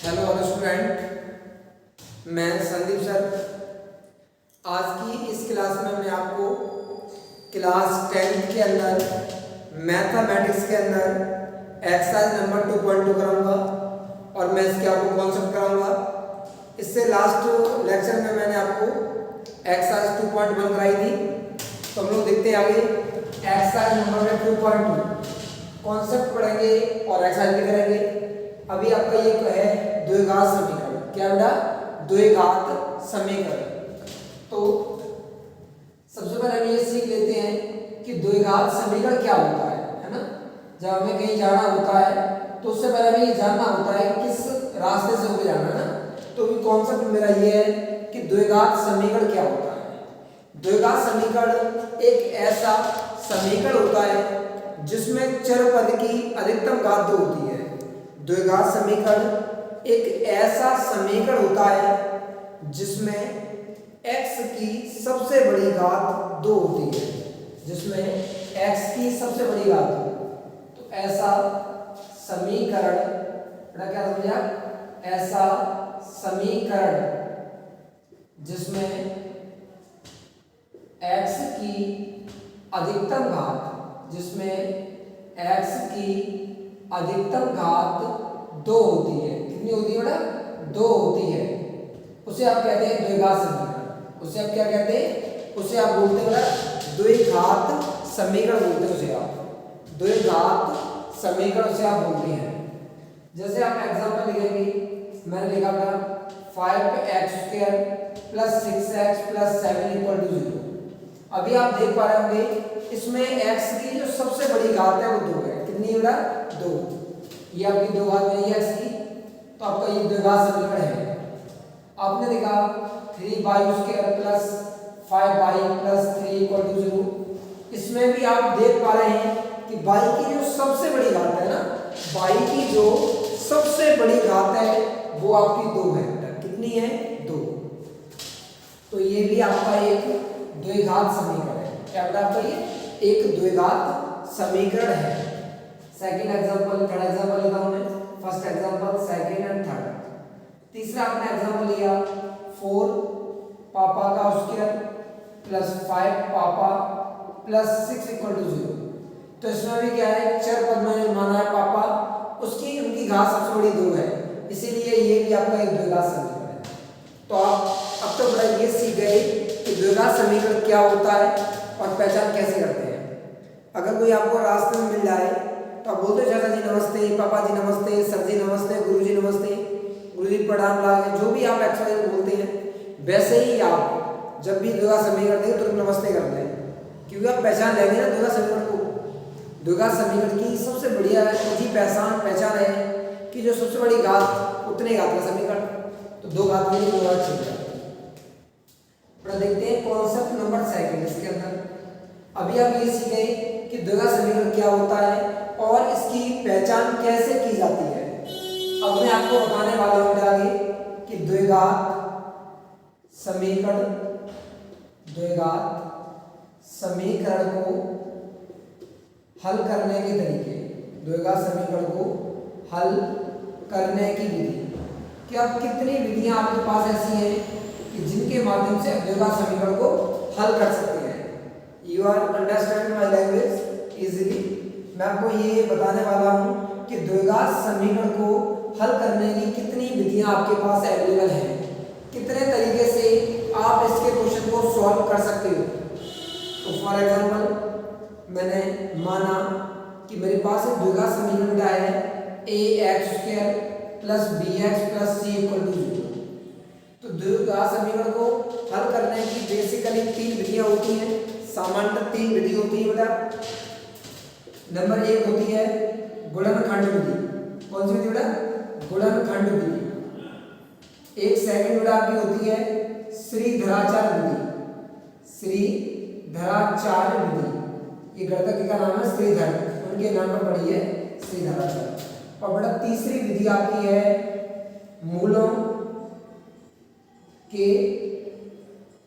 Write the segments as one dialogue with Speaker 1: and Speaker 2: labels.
Speaker 1: Hello student, मैं Sandeep sir. आज की इस क्लास में मैं आपको क्लास 10th के अंदर मैथमेटिक्स के अंदर एक्सरसाइज नंबर 2.2 कराऊंगा और मैं इसके आपको कॉन्सेप्ट कराऊंगा। इससे लास्ट लेक्चर में मैंने आपको एक्सरसाइज 2.1 कराई थी, तो हम लोग देखते हैं आगे एक्सरसाइज नंबर 2.2 कॉन्सेप्ट पढ़ेंगे और एक्सरसाइज भी करेंगे। अभी आपका ये है द्विघात समीकरण। क्या बेटा? द्विघात समीकरण। तो सबसे पहले हम ये सीख लेते हैं कि द्विघात समीकरण क्या होता है ना। जब हमें कहीं जाना होता है तो उससे पहले हमें ये जानना होता है किस रास्ते से होकर जाना है ना। तो कॉन्सेप्ट मेरा ये है कि द्विघात समीकरण क्या होता है। द्विघात समीकरण एक ऐसा समीकरण होता है जिसमें चर पद की अधिकतम घात 2 होती है। द्विघात समीकरण एक ऐसा समीकरण होता है जिसमें x की सबसे बड़ी घात 2 होती है, जिसमें x की सबसे बड़ी घात 2। तो ऐसा समीकरण क्या समझा? ऐसा समीकरण जिसमें x की अधिकतम घात, जिसमें x की अधिकतम घात 2 होती है। कितनी होती है बेटा? 2 होती है। उसे आप कहते हैं द्विघात समीकरण। उसे आप क्या कहते हैं? उसे आप बोलते हैं बेटा द्विघात समीकरण बोलते हैं। उसे आप द्विघात समीकरण उसे आप बोलते हैं। जैसे आप एग्जांपल लिखेंगे, मैंने लिखा बेटा 5x² + 6x + 7 = 0। अभी आप देख पा रहे होंगे इसमें x की जो सबसे बड़ी घात है वो 2 है। कितनी बेटा? 2। ये आपकी 2 घात बनी है x की, तो आपका ये द्विघात समीकरण है। आपने देखा 3y² + 5y + 3 = 0। इसमें भी आप देख पा रहे हैं कि y की जो सबसे बड़ी घात है ना, y की जो सबसे बड़ी घात है वो आपकी 2 है। कितनी है? 2। तो ये भी आपका एक द्विघात समीकरण है। क्या बेटा? आपका ये एक द्विघात समीकरण है। सेकंड एग्जांपल, थर्ड एग्जांपल लेता हूं मैं। First example, second and third. तीसरा आपने एग्जांपल लिया 4 पापा का स्क्वायर + 5 पापा + 6 = 0। तो इसमें भी क्या है? चर पद में माना है पापा, उसकी उनकी घात सबसे बड़ी 2 है, इसीलिए ये भी आपका एक द्विघात समीकरण है। तो आप अब तो बड़ा ये सीख गए कि द्विघात समीकरण क्या होता है और पहचान कैसे करते हैं। अगर कोई आपको रास्ते में मिल जाए तो आप बोलते चाचा जी नमस्ते, पापा जी नमस्ते, सर जी नमस्ते, गुरु जी नमस्ते, गुरु जी प्रणाम लागे, जो भी आप एक्सरसाइज बोलते हैं वैसे ही आप जब भी द्विघात समीकरण देंगे तो नमस्ते करते हैं, क्योंकि आप पहचान लेंगे ना द्विघात समीकरण को। द्विघात समीकरण की सबसे बढ़िया पहचान है कि जो सबसे बड़ी घात उतने घात का समीकरण, तो 2 घात के लिए 2 घात चाहिए। देखते हैं कॉन्सेप्ट नंबर सेकंड। इसके अंदर अभी आप ये सीखे कि द्विघात समीकरण क्या होता है और इसकी पहचान कैसे की जाती है। अब मैं आपको बताने वाला हूं आगे कि द्विघात समीकरण को हल करने के तरीके, द्विघात समीकरण को हल करने की विधि। क्या कितनी विधियां आपके पास ऐसी हैं कि जिनके माध्यम से द्विघात समीकरण को हल कर सकते हैं। You are understand my language easily. मैं आपको ये बताने वाला हूँ कि द्विघात समीकरण को हल करने की कितनी विधियां आपके पास अवेलेबल हैं, कितने तरीके से आप इसके क्वेश्चन को सॉल्व कर सकते हो। तो फॉर एग्जाम्पल मैंने माना कि मेरे पास एक द्विघात समीकरण है ax² + bx + c = 0। तो द्विघात समीकरण को हल करने की बेसिकली 3 विधियां होती हैं। सामान्यतः 3 विधि होती है बेटा। नंबर 1 होती है गुणनखंड विधि। कौन सी विधि बेटा? गुणनखंड विधि। एक सेकंड बेटा आपकी होती है श्रीधराचार्य विधि। श्रीधराचार्य विधि, ये गणितज्ञ का नाम है श्रीधर, उनके नाम पर पड़ी है श्रीधराचार्य। और बेटा तीसरी विधि आपकी है मूलों के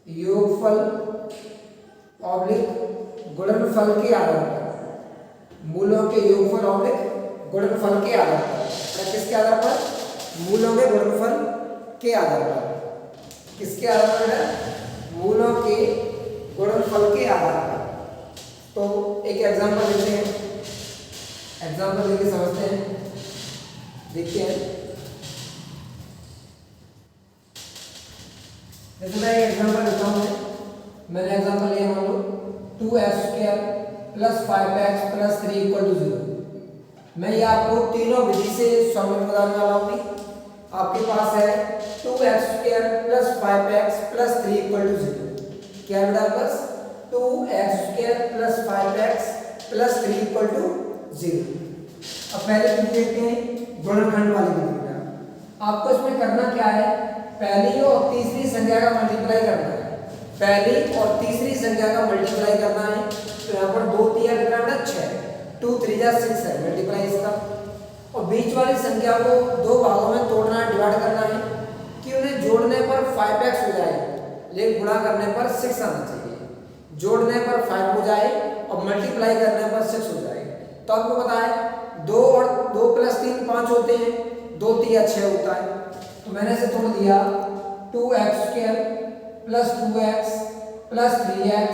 Speaker 1: योगफल ऑब्लिक गुणनफल के आधार पर। मूलों के योगफल ऑब्लिक गुणनफल के आधार पर। किसके आधार पर? मूलों के गुणनफल के आधार पर। किसके आधार पर है? मूलों के गुणनफल के आधार पर। तो एक एग्जांपल लेते हैं, एग्जांपल लेके समझते हैं, देखते हैं। जैसे मैं एक एग्जांपल लेता हूँ, मैंने एग्जांपल लिया मान लो 2x² + 5x + 3 = 0। मैं ये आपको तीनों विधि से सॉल्व बताने वाला हूँ। आपके पास है 2x² + 5x + 3 = 0। क्या है बेटा? बस 2x² + 5x + 3 = 0। अब पहले विधि देखते हैं, गुणनखंड वाली विधि। बेटा आपको इसमें करना क्या है? पहली और तीसरी संख्या का मल्टीप्लाई करना है। पहली और तीसरी संख्या का मल्टीप्लाई करना है। तो यहाँ पर 2 3 कितना है? 6, 2 3 जा 6 है मल्टीप्लाई इसका। और बीच वाली संख्या को दो भागों में तोड़ना है, डिवाइड करना है कि उन्हें जोड़ने पर 5x हो जाए, लेकिन गुणा करने पर 6 आना चाहिए। जोड़ने पर 5 हो जाए और मल्टीप्लाई करने पर 6 हो जाए। तो आपको पता है 2 और 2 + 3 5 होते हैं, 2 3 6 होता है। तो मैंने इसे तोड़ दिया 2x² + 2x + 3x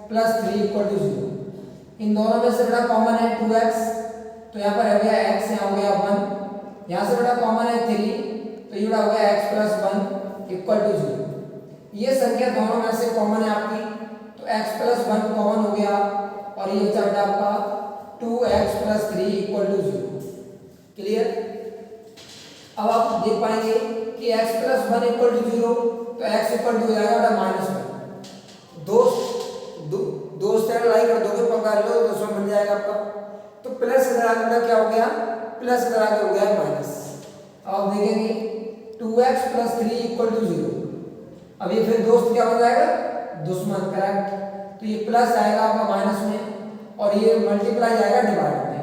Speaker 1: + 3 = 0। इन दोनों में से बड़ा कॉमन है 2x, तो यहाँ पर हो गया x, यहाँ हो गया 1। यहाँ से बड़ा कॉमन है 3, तो ये बड़ा हो गया x + 1 = 0। ये संख्या दोनों में से कॉमन है आपकी, तो x + 1 कॉमन हो गया और ये बचा बेटा आपका 2x + 3 = 0। क्लियर? अब आप देख पाएंगे कि x + 1 = 0, तो x = हो जाएगा बेटा -1। दोस्त लड़ाई कर दोगे, पंगा लो, 200 बन जाएगा आपका। तो प्लस इधर आके बेटा क्या हो गया? प्लस इधर आके हो गया माइनस। अब देखेंगे 2x + 3 = 0। अब ये फिर दोस्त क्या हो जाएगा? दुश्मन। करेक्ट। तो ये प्लस आएगा आपका माइनस में और ये मल्टीप्लाई जाएगा डिवाइड में।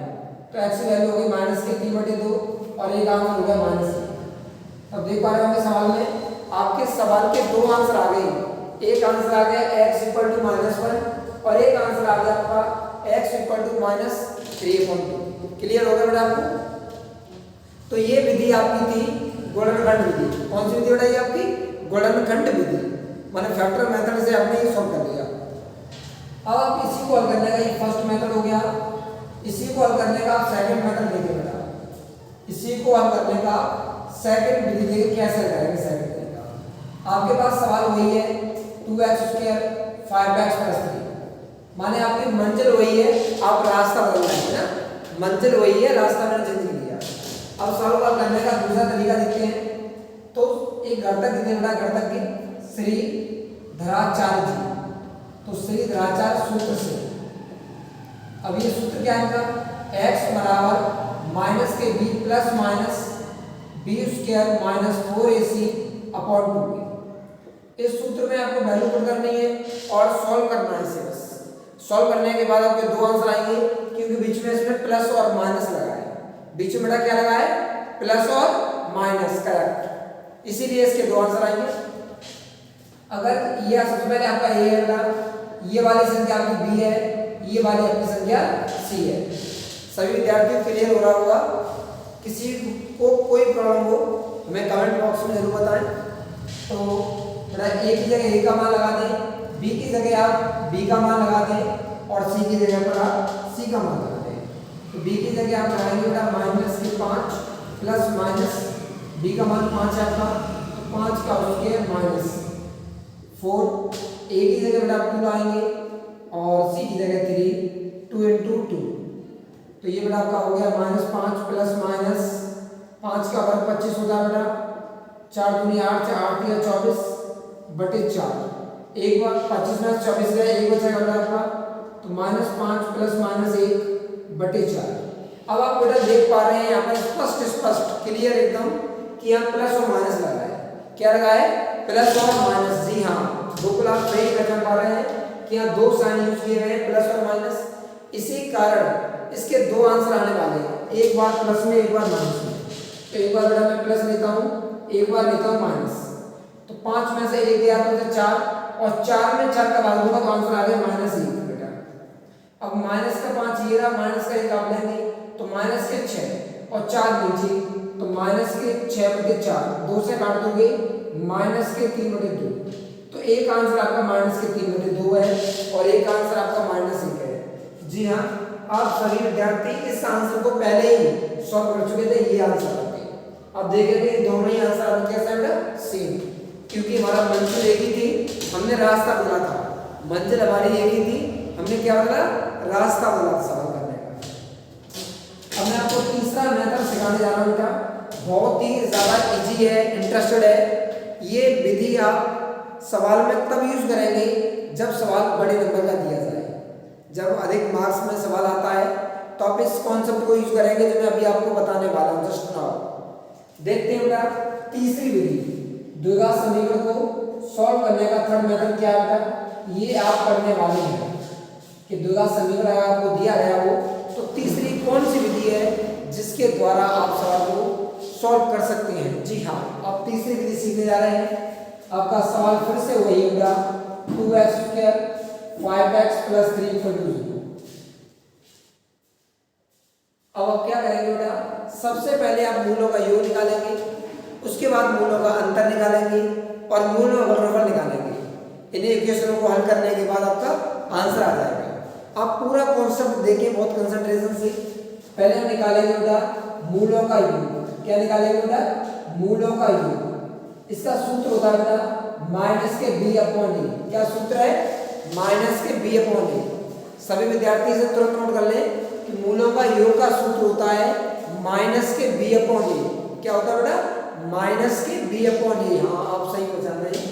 Speaker 1: तो x की वैल्यू हो गई -3/2 और एक आंसर हो गया -1। अब देख पा रहे होंगे सवाल में, आपके सवाल के दो आंसर आ गए। एक आंसर आ गया x = -1 और एक आंसर आ गया आपका x = -3/2। क्लियर हो गया बेटा आपको? तो ये विधि आपकी थी गुणनखंड विधि। कौन सी विधि बेटा? ये आपकी गुणनखंड विधि, मैंने फैक्टर मेथड से आपने ये सॉल्व कर लिया। अब आप इसी को हल करने का, ये फर्स्ट मेथड हो गया। इसी को हल करने का आप सेकंड मेथड देखिए बेटा। इसी को हल करने का सेकंड विधि देखिए कैसे करेंगे। सेकंड तरीका आपके पास सवाल वही है 2x² 5x + 3। माने आपकी मंजिल वही है, आप रास्ता बदल रहे हैं ना। मंजिल वही है, रास्ता मैंने चेंज किया। अब सॉल्व करने का दूसरा तरीका देखते हैं। तो एक घटक कितने बड़ा घटक की श्रीधराचार्य जी। तो श्रीधराचार्य सूत्र से, अब ये सूत्र क्या है इनका? x बराबर -के b + -b² - 4ac/2b। इस सूत्र में आपको वैल्यू पुट करनी है और सॉल्व करना है इसे। बस सॉल्व करने के बाद आपके दो आंसर आएंगे, क्योंकि बीच में इसमें प्लस और माइनस लगा है। बीच में बेटा क्या लगा है? प्लस और माइनस। करेक्ट, इसीलिए इसके दो आंसर आएंगे। अगर ये सबसे पहले आपका ए है बेटा, ये वाली संख्या आपकी बी है, ये वाली आपकी संख्या सी है। सभी विद्यार्थियों क्लियर हो रहा होगा। किसी को कोई प्रॉब्लम हो हमें कमेंट बॉक्स में जरूर बताएं। तो बेटा ए की जगह ए का मान लगा दें, बी की जगह आप बी का मान लगा दें और सी की जगह पर आप सी का मान लगा दें। तो बी की जगह आप लगाएंगे बेटा -5 + बी का मान 5 है आपका, तो 5 का स्क्वायर -4। ए की जगह बेटा आप 2 लाएंगे और सी की जगह 3, 2 × 2। तो ये बेटा आपका हो गया -5 + -5 का वर्ग 25 होता है बेटा। 4 दूनी 8, 8 या 24/4। एक बार 25 में 24 गया, एक बचा बेटा आपका, तो -5 + -1/4। अब आप बेटा देख पा रहे हैं यहाँ पर स्पष्ट क्लियर एकदम कि यहाँ प्लस और माइनस लगा है। क्या लगा है? प्लस और माइनस। जी हाँ, बिल्कुल आप सही पहचान पा रहे हैं कि यहाँ दो साइन यूज किए गए हैं, प्लस और माइनस। इसी कारण इसके दो आंसर आने वाले हैं, एक बार प्लस में, एक बार माइनस में। तो एक बार बेटा मैं प्लस लेता हूँ, एक बार लेता हूँ माइनस। तो 5 में से 1 गया तो 4, और 4 में 4 का भाग दूंगा तो आंसर आ गया -1 बेटा। अब माइनस का 5 ये रहा, माइनस का 1 आप लेंगे तो माइनस के 6 और 4 नीचे, तो माइनस के 6/4, 2 से काट दोगे माइनस के 3/2। तो एक आंसर आपका माइनस के 3/2 है और एक आंसर आपका -1 है। जी हाँ, आप सभी विद्यार्थी इस आंसर को पहले ही सॉल्व कर चुके थे, ये आंसर आपके। अब देखेंगे दोनों ही आंसर आपके कैसे हैं, सेम, क्योंकि हमारा मंजिल एक ही थी, हमने रास्ता बोला था। मंजिल हमारी एक ही थी, हमने क्या बोला, रास्ता बोला था सवाल करने का। अब मैं आपको तीसरा मेथड सिखाने जा रहा हूँ बेटा, बहुत ही ज़्यादा इजी है, इंटरेस्टेड है। ये विधि आप सवाल में तब यूज करेंगे जब सवाल बड़े नंबर का दिया जाए, जब अधिक मार्क्स में सवाल आता है तो आप इस कॉन्सेप्ट को यूज करेंगे जो मैं अभी आपको बताने वाला हूँ, जस्ट नाउ। देखते हैं बेटा तीसरी विधि, द्विघात समीकरण को सॉल्व करने का थर्ड मेथड क्या है बेटा, ये आप करने वाले हैं कि द्विघात समीकरण अगर आपको दिया गया हो तो तीसरी कौन सी विधि है जिसके द्वारा आप सवाल को सॉल्व कर सकते हैं। जी हाँ, आप तीसरी विधि सीखने जा रहे हैं। आपका सवाल फिर से वही होगा, 2x² 5x + 3 = 0। अब आप क्या करेंगे बेटा, सबसे पहले आप मूलों का योग निकालेंगे, उसके बाद मूलों का अंतर निकालेंगे और मूलों का गुणनफल निकालेंगे। इन इक्वेशनों को हल करने के बाद आपका आंसर आ जाएगा। आप पूरा कॉन्सेप्ट देखें बहुत कंसंट्रेशन से। पहले हम निकालेंगे बेटा मूलों का योग। क्या निकालेंगे बेटा, मूलों का योग। इसका सूत्र होता है बेटा -b/a। क्या सूत्र है, -b/a। सभी विद्यार्थी से तुरंत नोट कर लें कि मूलों का योग का सूत्र होता है -b/a। क्या होता है बेटा, -b/a। हाँ, आप सही पहचान रहे हैं।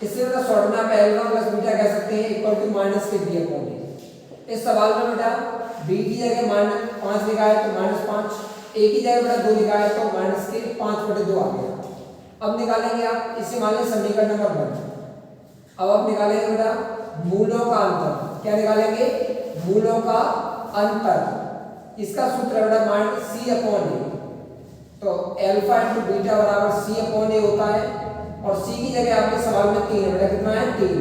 Speaker 1: इससे बेटा शॉर्ट में आप अल्फा प्लस बीटा कह सकते हैं =-b/a। इस सवाल में बेटा b की जगह -5 लिखा है तो -5, a की जगह बेटा 2 लिखा है तो -5/2 आ गया। अब निकालेंगे आप, इसे मान लें समीकरण नंबर 1। अब आप निकालेंगे बेटा मूलों का अंतर। क्या निकालेंगे, मूलों का अंतर। इसका सूत्र है बेटा c/a। तो अल्फा × बीटा = c/a होता है और c की जगह आपके सवाल में 3 है बेटा, कितना है 3।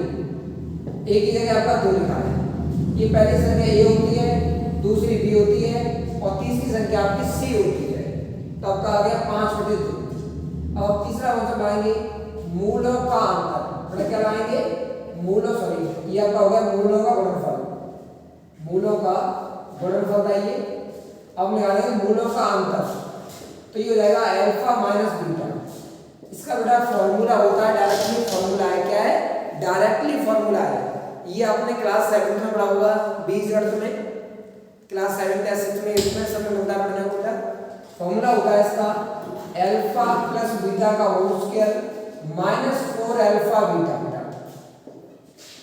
Speaker 1: a की जगह आपका 2 लिखा है। ये पहली संख्या a होती है, दूसरी b होती है और तीसरी संख्या आपकी c होती है। तो आपका आ गया 5/2। अब तीसरा कॉन्सेप्ट लाएंगे मूलों का अंतर। मतलब क्या लाएंगे, ये आपका होगा मूलों का गुणनफल। मूलों का गुणनफल लाइए। अब निकालेंगे मूलों का अंतर, तो ये हो जाएगा अल्फा - बीटा। इसका बेटा फॉर्मूला होता है, डायरेक्टली फॉर्मूला है। क्या है, डायरेक्टली फॉर्मूला है। ये आपने क्लास 7 में पढ़ा होगा, बीजगणित में, क्लास 7 या 6 में, इसमें सब में मिलता है पढ़ने को। फॉर्मूला होता है इसका अल्फा + बीटा का होल स्क्वायर -4 अल्फा बीटा। बेटा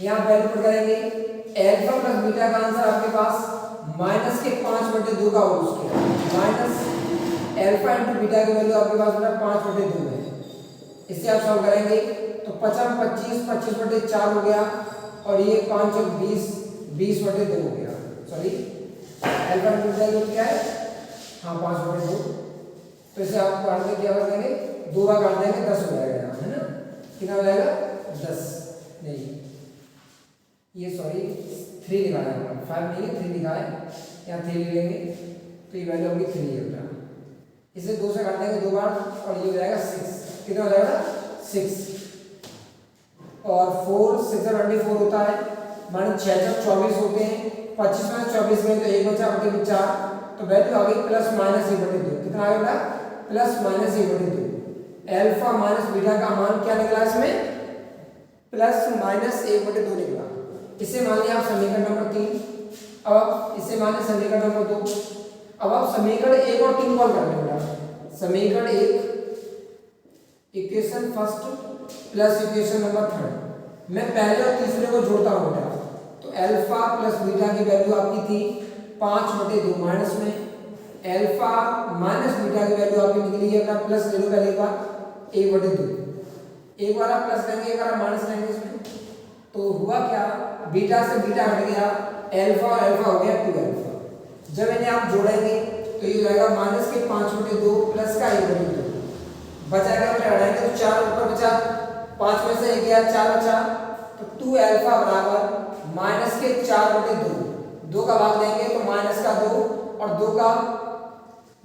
Speaker 1: यहाँ वैल्यू पुट करेंगे, अल्फा + बीटा का आंसर आपके पास -5/2 का होल स्क्वायर अल्फा × बीटा की वैल्यू आपके पास बेटा 5/2 है। इससे आप सॉल्व करेंगे तो 5 25 25/4 हो गया और ये 5 × 20 20/2 हो गया। सॉरी, अल्फा × बीटा की क्या है, हाँ 5/2। तो इसे आप काट के क्या कर देंगे, 2 बार काट देंगे 10 हो जाएगा यहाँ, है ना। कितना हो जाएगा 10, नहीं ये सॉरी 3 लिखा है, 5 नहीं है 3 लिखा है, यहाँ 3 लेंगे तो ये वैल्यू होगी 3 है बेटा। इसे 2 से काट देंगे 2 बार और ये हो जाएगा 6। कितना हो जाएगा 6 और 4 6 × 24 होता है, माने 6 × 24 होते हैं, 25 में 24 में तो 1 बचा, 4, तो वैल्यू आ गई +-1/2। कितना आ गया +-1/2। अल्फा - बीटा का मान क्या निकला इसमें, +-1/2 निकला। इसे मान लिया आप समीकरण नंबर 3। अब इसे मान लिया समीकरण नंबर 2। अब आप समीकरण 1 और 3 कॉल कर लेंगे। समीकरण 1 equation first plus equation number 3। मैं पहले और तीसरे को जोड़ता हूँ बेटा। तो अल्फा + बीटा की वैल्यू आपकी थी 5/2 माइनस में, अल्फा - बीटा की वैल्यू आपकी निकली है अपना प्लस ले लो पहले एक बार 1/2। एक बार आप प्लस लेंगे, एक बार आप माइनस लेंगे इसमें, तो हुआ क्या, बीटा से बीटा हट गया, अल्फा और अल्फा हो गया 2 अल्फा। जब इन्हें आप जोड़ेंगे तो ये हो जाएगा -5/2 प्लस का 1/2 बचाएगा, फिर हटाएंगे तो 4 ऊपर बचा, 5 में से 1 गया 4 बचा, तो 2 अल्फा बराबर -4/2। 2 का भाग देंगे तो -2 और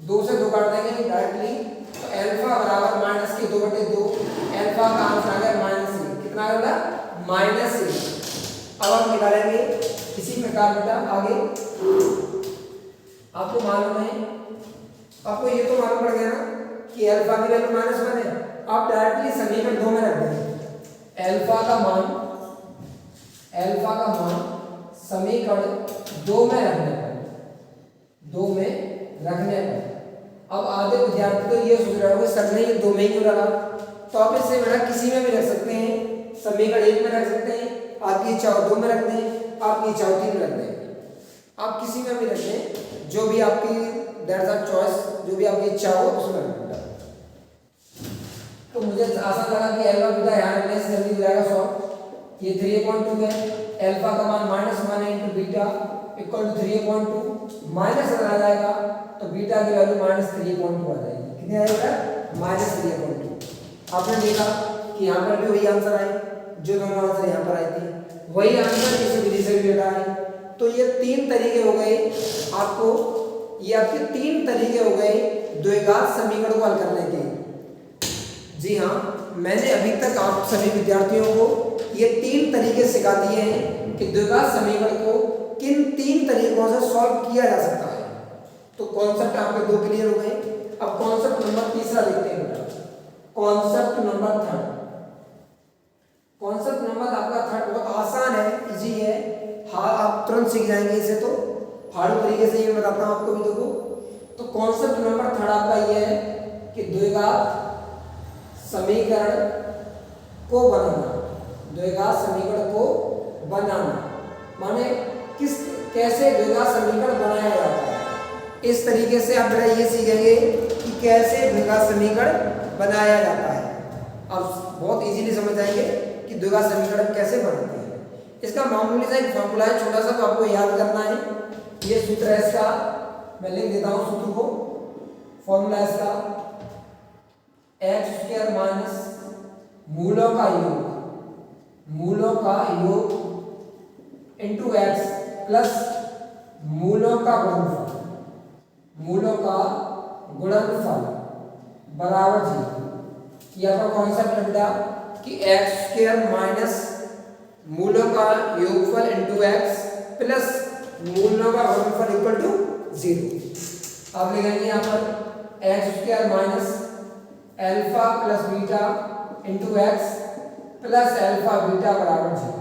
Speaker 1: 2 से 2 काट देंगे डायरेक्टली करना -a। अब आप निकालेंगे इसी प्रकार बेटा आगे। आपको मालूम है, आपको ये तो मालूम पड़ गया ना कि अल्फा की वैल्यू -1 है। आप डायरेक्टली समीकरण 2 में रख देंगे। अल्फा का मान समीकरण 2 में रखने पर अब आधे विद्यार्थी तो ये सोच रहे होंगे सर ने ये 2 में ही क्यों रखा, तो आप इसे बेटा किसी में भी रख सकते हैं। समीकरण 1 में रख सकते हैं, आपकी इच्छा हो 2 में रख दें, आपकी इच्छा हो 3 में रख दें, आप किसी में भी रख दें, जो भी आपकी दैट्स आर चॉइस, जो भी आपकी इच्छा हो उसमें रख दें। तो मुझे आसान लगा कि अल्फा बीटा यहाँ रखने से जल्दी हो जाएगा सॉल्व। ये 3.2 है, अल्फा का मान -1 है into beta equal to 3.2 minus आ जाएगा तो बीटा की वैल्यू -3.2 आ जाएगी। कितनी आएगा? -3.2। आपने देखा कि यहाँ पर भी वही आंसर आए, जो दोनों आंसर यहाँ पर आए थे वही आंसर इस विधि से भी बेटा आए। तो ये 3 तरीके हो गए आपको, ये आपके 3 तरीके हो गए द्विघात समीकरण को हल करने के। जी हाँ, मैंने अभी तक आप सभी विद्यार्थियों को ये 3 तरीके सिखा दिए हैं कि द्विघात समीकरण को किन 3 तरीकों से सॉल्व किया जा सकता है। तो कॉन्सेप्ट आपके 2 क्लियर हो गए। अब कॉन्सेप्ट नंबर 3 देखते हैं बेटा। कॉन्सेप्ट नंबर 3, कॉन्सेप्ट नंबर आपका 3 बहुत आसान है, इजी है। हाँ, आप तुरंत सीख जाएंगे इसे, तो हार्ड तरीके से ये बताता हूँ आपको भी। देखो, तो कॉन्सेप्ट नंबर 3 आपका ये है कि द्विघात समीकरण को बनाना, द्विघात समीकरण को बनाना माने कैसे द्विघात समीकरण बनाया जाता है। इस तरीके से आप ये सीखेंगे कि कैसे द्विघात समीकरण बनाया जाता है। आप बहुत इजीली समझ जाएंगे कि द्विघात समीकरण कैसे बनते हैं। इसका मामूली सा एक फॉर्मूला है, छोटा सा, तो आपको याद करना है। ये सूत्र है इसका, मैं लिख देता हूँ सूत्र को। फॉर्मूला इसका x² माइनस मूलों का योग इंटू x प्लस मूलों का गुणनफल बराबर 0। ये आपका कॉन्सेप्ट बेटा कि x² माइनस मूलों का योगफल इंटू x प्लस मूलों का गुणनफल इक्वल टू 0। अब लिखेंगे यहाँ पर x² minus alpha plus beta into x plus alpha beta बराबर 0।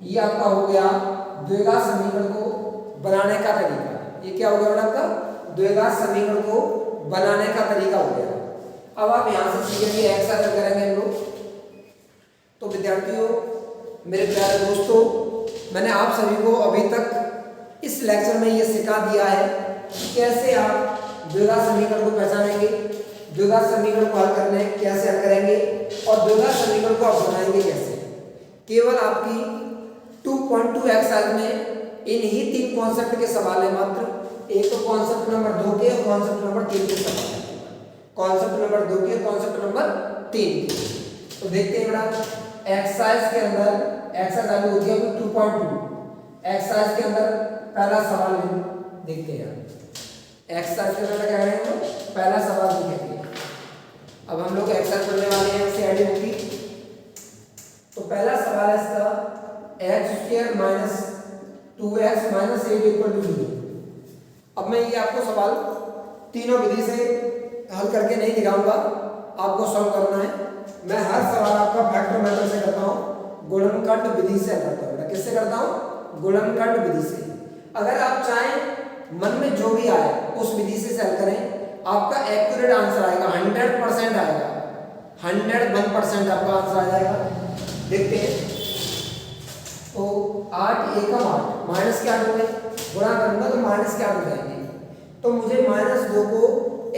Speaker 1: ये आपका हो गया द्विघात समीकरण को बनाने का तरीका। ये क्या हो गया बेटा आपका? द्विघात समीकरण को बनाने का तरीका हो गया। अब आप यहाँ से सीखेंगे एक्स अगर करेंगे हम लोग। तो विद्यार्थियों, मेरे प्यारे दोस्तों, मैंने आप सभी को अभी तक इस लेक्चर में ये सिखा दिया है कि कैसे आप द्विघात समीकरण को पहचानेंगे, द्विघात समीकरण को हल करने कैसे हल करेंगे और द्विघात समीकरण को आप बनाएंगे कैसे। केवल आपकी 2.2 में इन ही 3 कॉन्सेप्ट के सवाल है मात्र। एक तो कॉन्सेप्ट नंबर 2 के और कॉन्सेप्ट नंबर 3 के सवाल है। कॉन्सेप्ट नंबर 2 के, कॉन्सेप्ट नंबर 3 के। तो देखते हैं बेटा, एक्सरसाइज के अंदर एक्सरसाइज चालू होती है 2.2। एक्सरसाइज के अंदर पहला सवाल देखते हैं। एक्सरसाइज के अंदर क्या करेंगे? पहला सवाल देखेंगे। अब हम लोग एक्सरसाइज करने वाले हैं, उससे आईडी होगी। तो पहला सवाल है इसका x² minus 2x minus 8 equal to 0। अब मैं ये आपको सवाल तीनों विधि से हल करके नहीं दिखाऊंगा, आपको सॉल्व करना है। मैं हर सवाल आपका फैक्टर मेथड से करता हूँ, गुणनखंड विधि से हल करता हूँ। किससे करता हूँ? गुणनखंड विधि से। अगर आप चाहें मन में जो भी आए उस विधि से हल करें, आपका एक्यूरेट आंसर आएगा, 100% आएगा, 101% आपका आंसर आ जाएगा। देखते हैं। तो 8 एकम 8 माइनस के 8 हो गए, गुणा करूंगा तो माइनस के 8 हो जाएंगे। तो मुझे -2 को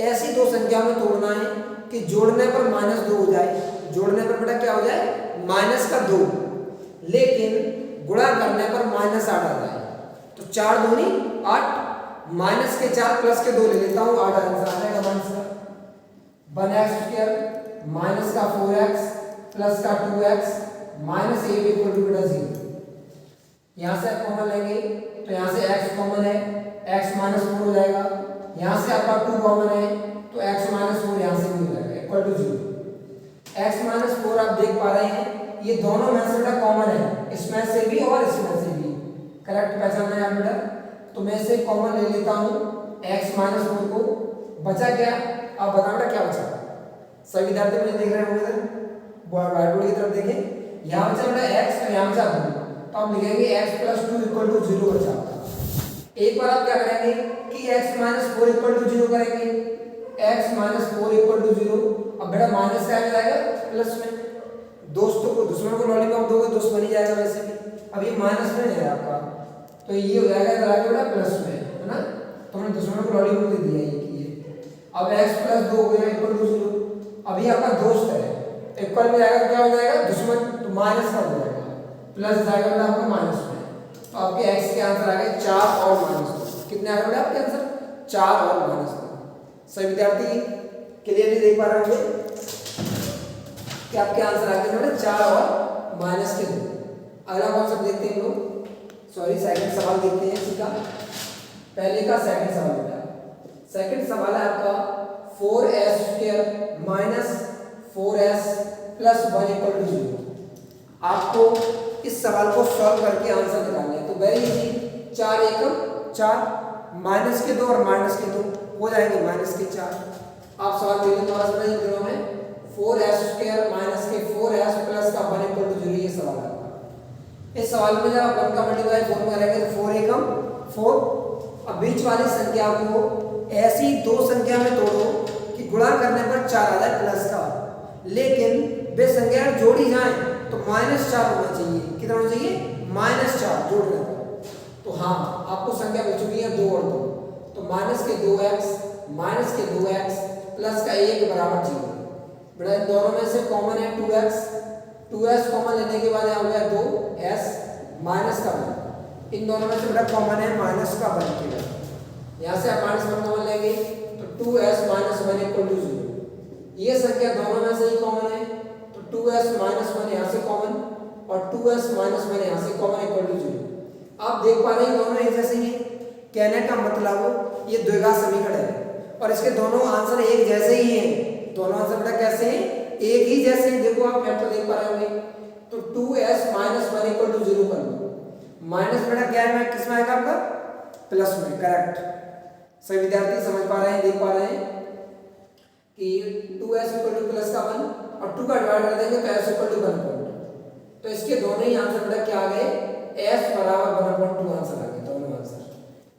Speaker 1: ऐसी 2 संख्या में तोड़ना है कि जोड़ने पर -2 हो जाए। जोड़ने पर बेटा क्या हो जाए? -2, लेकिन गुणा करने पर -8 आ जाए। तो 4 दूनी 8, माइनस के 4 प्लस के 2 ले लेता हूँ, 8 आंसर आ जाएगा माइनस का। 1x² माइनस का 4x प्लस का 2x माइनस 8 इक्वल टू 0। यहाँ से आप कॉमन लेंगे तो यहाँ से x कॉमन है, x माइनस 4 हो जाएगा। यहाँ से आपका 2 कॉमन है तो x माइनस 4 यहाँ से भी हो जाएगा इक्वल टू 0। x माइनस 4 आप देख पा रहे हैं ये दोनों में से बेटा कॉमन है, इसमें से भी और इसमें से भी। करेक्ट पहचानना है बेटा। तो मैं इसे कॉमन ले लेता हूँ x माइनस 4 को। बचा क्या? अब बताओ बेटा क्या बचा? सभी विद्यार्थी मुझे देख रहे होंगे इधर व्हाइट बोर्ड की तरफ देखें। यहाँ बचा बेटा x और यहाँ बचा 2, तो हम लिखेंगे x + 2 = 0 बचा। एक बार आप क्या करेंगे कि x - 4 = 0 करेंगे, x - 4 = 0। अब बेटा माइनस क्या आ जाएगा प्लस में, दोस्तों को दुश्मन को लॉलीपॉप दोगे दोस्त बन ही जाएगा वैसे भी। अब ये माइनस में है आपका, तो ये हो जाएगा इधर आगे बेटा प्लस में, है ना। तो हमने दुश्मन को लॉलीपॉप दे दिया ये कि ये। अब x + 2 हो गया = 0। अब ये आपका दोस्त है, इक्वल में जाएगा तो क्या हो जाएगा दुश्मन, तो माइनस का हो जाएगा, प्लस जाएगा बेटा आपका माइनस में। तो आपके x के आंसर आ गए 4 और -2। कितने आ गए बेटा आपके आंसर? 4 और -2। सभी विद्यार्थी क्लियरली देख पा रहे होंगे कि आपके आंसर आ गए बेटा 4 और -2। अगला कॉन्सेप्ट देखते हैं हम लोग, सॉरी सेकंड सवाल देखते हैं इसी का। पहले का सेकंड सवाल बेटा, सेकंड सवाल है आपका 4s² - 4s + 1 = 0। आपको इस सवाल को सॉल्व करके आंसर निकालना है। तो वेरी इजी, 4 एकम 4, -2 और -2 हो जाएंगे -4। आप सवाल देख लें थोड़ा सा इन दिनों में, 4s² - 4s + 1 = 0 ये सवाल है आपका। इस सवाल में जब आप 1 का मल्टीप्लाई 4 में करेंगे तो 4 एकम 4। अब बीच वाली संख्या को ऐसी दो संख्या में तोड़ो कि गुणा करने पर 4 आ जाए प्लस का, लेकिन वे संख्या जोड़ी जाएं तो -4 होना चाहिए। कितना होना चाहिए? -4 जोड़ने पर। तो हाँ आपको संख्या मिल चुकी है 2 और 2, तो -2x प्लस का 1 बराबर 0। बेटा इन दोनों में से कॉमन है 2s कॉमन लेने के बाद यहाँ हो गया 2s माइनस का 1। इन दोनों में से बेटा कॉमन है माइनस का 1 के, यहाँ से आप -1 कॉमन लेंगे तो 2s - 1 = 0। ये संख्या दोनों में से ही कॉमन है, तो 2s - 1 यहाँ से कॉमन और 2s - 1 यहाँ से कॉमन = 0। आप देख पा रहे हैं दोनों एक जैसे ही हैं। कहने का मतलब ये द्विघात समीकरण है और इसके दोनों आंसर एक जैसे ही हैं। दोनों आंसर बेटा कैसे हैं? एक ही जैसे हैं। देखो आप फैक्टर देख पा रहे होंगे, तो 2s - 1 = 0 कर लो। माइनस बेटा क्या है, किस में आएगा आपका? प्लस में। करेक्ट। सभी विद्यार्थी समझ पा रहे हैं, देख पा रहे हैं कि 2s = प्लस का 1 और 2 का डिवाइड कर देंगे तो s = 1/2। तो इसके दोनों ही आंसर बेटा क्या आ गए? s = 1/2 आंसर आ गए दोनों आंसर।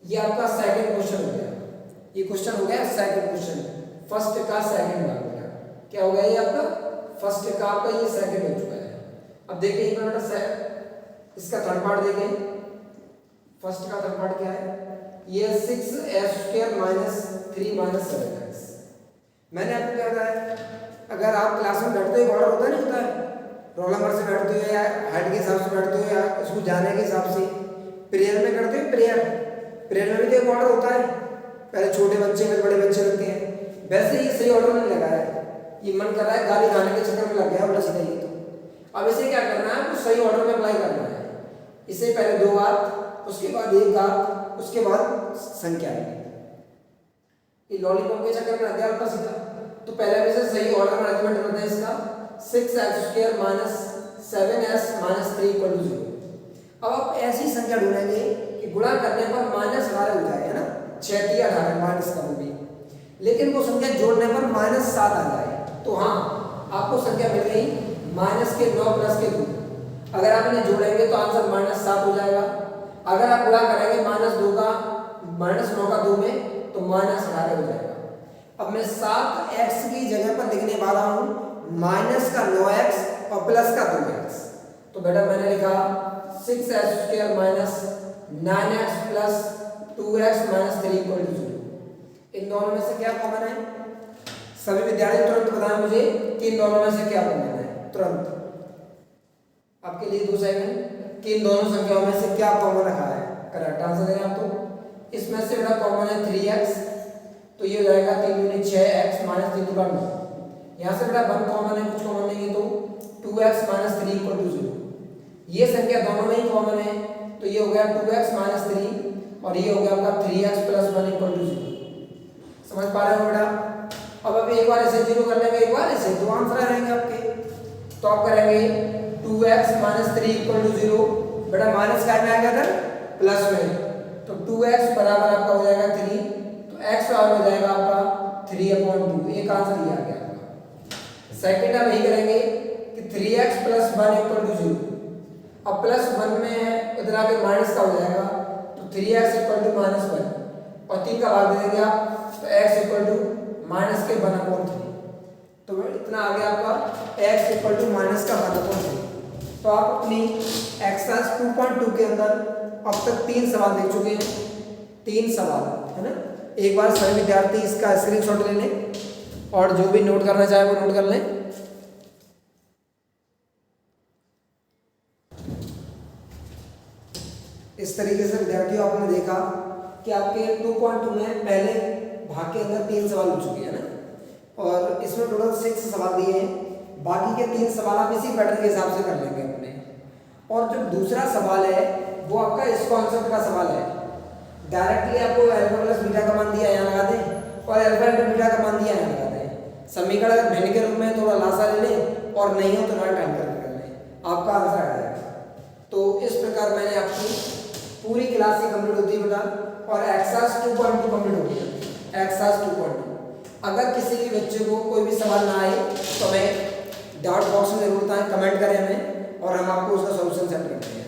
Speaker 1: ये आपका सेकंड क्वेश्चन हो गया। ये क्वेश्चन हो गया सेकंड क्वेश्चन, फर्स्ट का सेकंड भाग बेटा। क्या हो गया ये आपका? फर्स्ट का आपका ये सेकंड हो चुका है। अब देखिए ये बेटा इसका थर्ड पार्ट देखें। फर्स्ट का थर्ड पार्ट क्या है? ये 6s² - 3 - 7x। मैंने आपको क्या बताया, अगर आप क्लास में बैठते हो ऑर्डर होता नहीं होता है, रोल नंबर से बैठते हो या हाइट के हिसाब से बैठते हो या उसको जाने के हिसाब से, प्रेयर में करते हो प्रेयर में भी तो एक ऑर्डर होता है, पहले छोटे बच्चे फिर बड़े बच्चे लगते हैं। वैसे ये सही ऑर्डर नहीं लगा है, ये मन कर रहा है गाली खाने के चक्कर में लग गया उल्टा सीधा ये। तो अब इसे क्या करना है, तो सही ऑर्डर में अप्लाई करना है। इसे पहले 2 घात, उसके बाद 1 घात, उसके बाद संख्या। ये लॉलीपॉप के चक्कर में लग गया उल्टा सीधा। तो पहले में से सही ऑर्डर में अरेंजमेंट करते हैं इसका, 6x² - 7s - 3 = 0। अब आप ऐसी संख्या ढूंढेंगे कि गुणा करने पर -18 हो जाए, है ना। 6 × 18 माइनस का वो भी, लेकिन वो संख्या जोड़ने पर -7 आ जाए। तो हाँ आपको संख्या मिल गई -9 + 2। अगर आप इन्हें जोड़ेंगे तो आंसर -7 हो जाएगा। अगर आप गुणा करेंगे -9 का 2 में तो -18 हो जाएगा। अब मैं 7x की जगह पर लिखने वाला हूँ -9x और +2x। तो बेटा मैंने लिखा 6s² - 9x + 2x - 3 = 0। इन दोनों में से क्या कॉमन है? सभी विद्यार्थी तुरंत बताएं मुझे कि इन दोनों में से क्या कॉमन है। तुरंत आपके लिए 2 सेकंड कि इन दोनों संख्याओं में से क्या कॉमन रखा है। करेक्ट आंसर दें आप। तो इसमें से बेटा कॉमन है 3x, तो ये हो जाएगा 3 × 6x - 3 × 9। यहाँ से बेटा 1 कॉमन है, कुछ कॉमन नहीं है, तो 2x - 3 = 0। ये संख्या दोनों में ही कॉमन है, तो ये हो गया 2x - 3 और ये हो गया आपका 3x + 1 = 0। समझ पा रहे हो बेटा? अब एक बार इसे 0 कर लेंगे, एक बार इसे, 2 आंसर रहेंगे आपके। तो आप करेंगे 2x माइनस 3 इक्वल टू 0, बेटा माइनस का में आएगा इधर प्लस में, तो 2x बराबर आपका हो जाएगा 3, तो x बराबर हो जाएगा आपका 3/2, एक आंसर ये आ गया आपका। सेकंड हम यही करेंगे कि 3x + 1 इक्वल टू 0, अब प्लस 1 में इधर आके माइनस का हो जाएगा, तो 3x इक्वल टू -1 और 3 का भाग दे देंगे आप, तो x इक्वल टू -1/3, तो इतना आ गया आपका x इक्वल टू -1/3। तो आप अपनी एक्सरसाइज 2.2 के अंदर अब तक 3 सवाल देख चुके हैं, 3 सवाल है ना। एक बार सभी विद्यार्थी इसका स्क्रीनशॉट ले लें और जो भी नोट करना चाहे वो नोट कर लें। इस तरीके से विद्यार्थियों आपने देखा कि आपके 2.2 में पहले भाग के अंदर 3 सवाल हो चुके हैं ना, और इसमें टोटल 6 सवाल दिए हैं, बाकी के 3 सवाल आप इसी पैटर्न के हिसाब से कर लेंगे अपने। और जो दूसरा सवाल है वो आपका इस कॉन्सेप्ट का सवाल है, डायरेक्टली आपको अल्फा प्लस बीटा का मान दिया यहाँ लगा दें और अल्फा इंटू बीटा का मान दिया यहाँ लगा दें। समीकरण अगर भिन्न के रूप में थोड़ा लासा ले लें और नहीं हो तो नॉट टाइम कर लें, आपका आंसर आ जाएगा। तो इस प्रकार मैंने आपकी पूरी क्लास ही कंप्लीट होती है बेटा, और एक्सरसाइज 2.2 कंप्लीट हो गया। एक्सरसाइज 2.2 अगर किसी भी बच्चे को कोई भी सवाल ना आए तो हमें डाउट बॉक्स में जरूर बताएं, कमेंट करें हमें, और हम आपको उसका सॉल्यूशन सेट करते हैं।